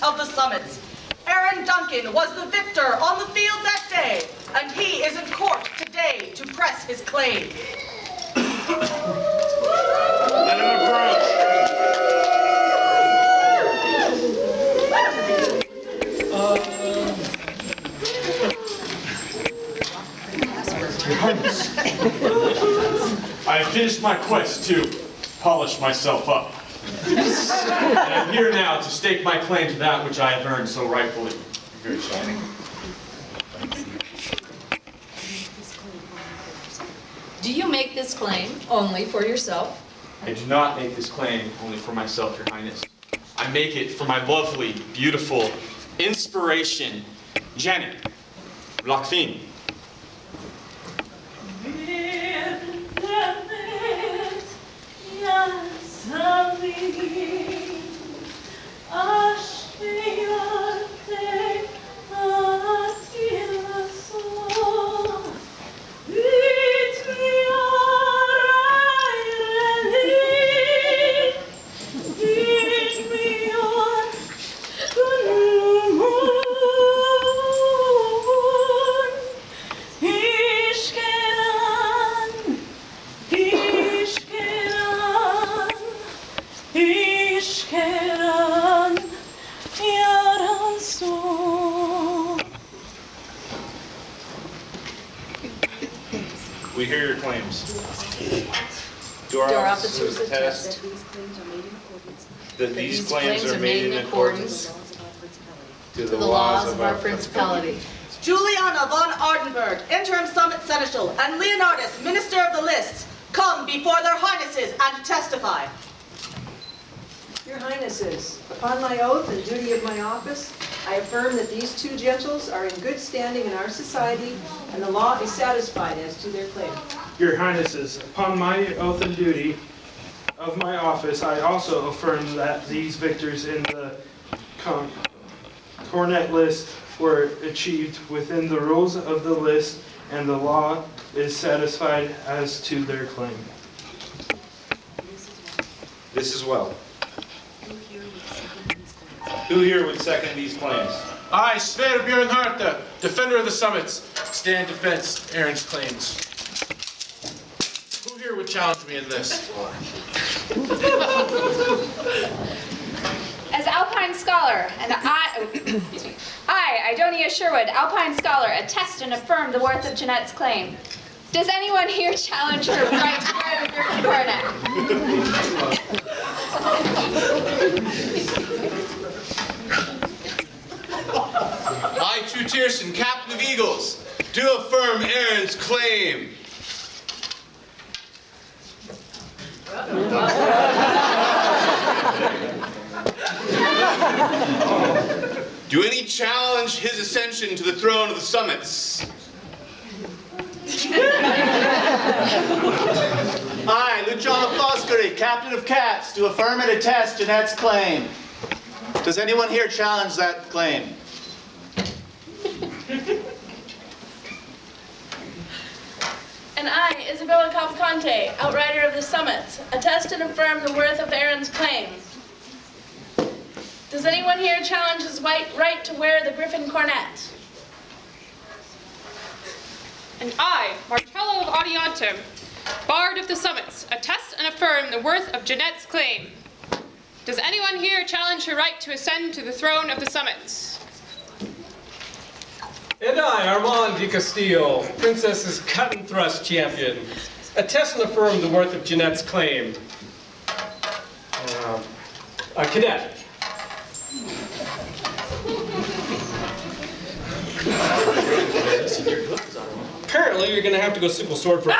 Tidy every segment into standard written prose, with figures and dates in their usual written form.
of the summits. Aaron Duncan was the victor on the field that day, and he is in court today to press his claim. Let him approach. I have finished my quest to polish myself up. And I'm here now to stake my claim to that which I have earned so rightfully. Very shining. Do you make this claim only for yourself? I do not make this claim only for myself, Your Highness. I make it for my lovely, beautiful inspiration, Jennet, Fyne. We hear your claims. Do our officers attest that these claims are made in accordance to the laws of our principality? Juliana von Ardenberg, interim summit seneschal, and Leonardus, minister of the lists, come before their highnesses and testify. Your Highnesses, upon my oath and duty of my office, I affirm that these two gentles are in good standing in our society, and the law is satisfied as to their claim. Your Highnesses, upon my oath and duty of my office, I also affirm that these victors in the cornet list were achieved within the rules of the list, and the law is satisfied as to their claim. This is well. Who here would second these claims? I, Sverre Bjørnharte, defender of the summits, stand defense Aaron's claims. Who here would challenge me in this? As Alpine scholar, and I, Idonia Sherwood, Alpine scholar, attest and affirm the worth of Jennet's claim. Does anyone here challenge her right to wear the Griffin coronet? I, True Tierson, captain of Eagles, do affirm Aaron's claim. Do any challenge his ascension to the throne of the summits? I, Luciano Foscari, captain of cats, do affirm and attest Jennet's claim. Does anyone here challenge that claim? And I, Isabella Cavalcante, outrider of the summits, attest and affirm the worth of Aaron's claim. Does anyone here challenge his right to wear the Griffin cornet? And I, Marcello of Audiantum, bard of the summits, attest and affirm the worth of Jennet's claim. Does anyone here challenge her right to ascend to the throne of the summits? And I, Armand de Castillo, Princess's cut and thrust champion, attest and affirm the worth of Jennet's claim. A cadet. Apparently, you're going to have to go simple sword for... Does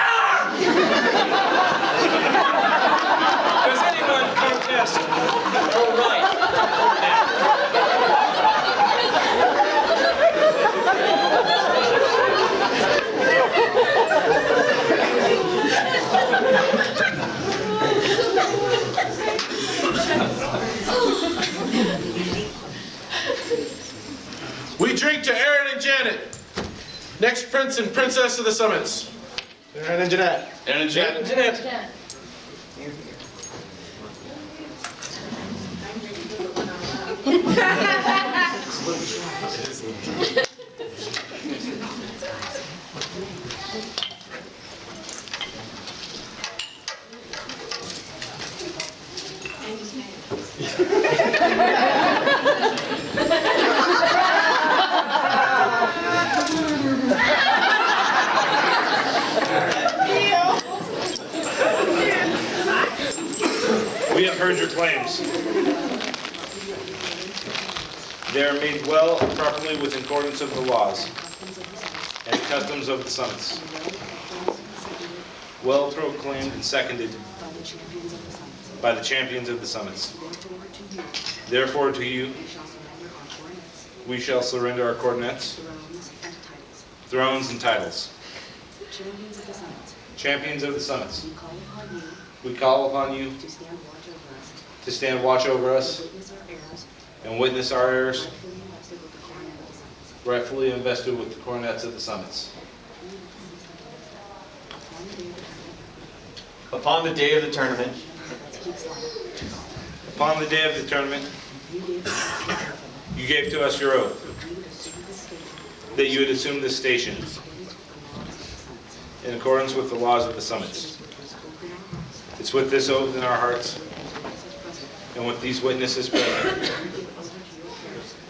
anyone contest her right? We drink to Aaron and Jennet, next prince and princess of the summits. Aaron and Jennet. Aaron and Jennet. Jennet. We have heard your claims. They are made well and properly with accordance of the laws and customs of the summits. Well proclaimed and seconded by the champions of the summits. Therefore to you, we shall surrender our coronets, thrones, and titles. Champions of the summits. We call upon you to stand watch over us and witness our heirs, rightfully invested with the coronets of the summits. Upon the day of the tournament, Upon the day of the tournament, you gave to us your oath that you would assume this station in accordance with the laws of the summits. It's with this oath in our hearts and with these witnesses present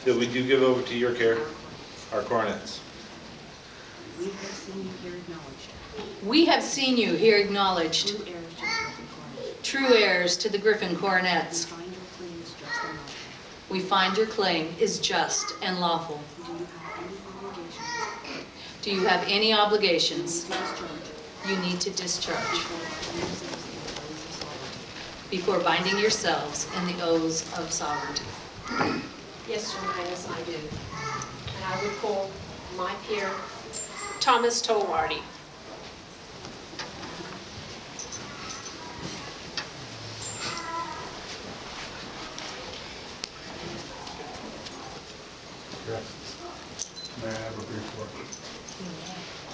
that we do give over to your care our coronets. We have seen you here acknowledged, true heirs to the Griffin coronets. We find your claim is just and lawful. Do you have any obligations you need to discharge before binding yourselves in the oaths of sovereignty? Yes, Your Highness, I do. And I would call my peer, Thomas Tolwardy. May I have a brief word?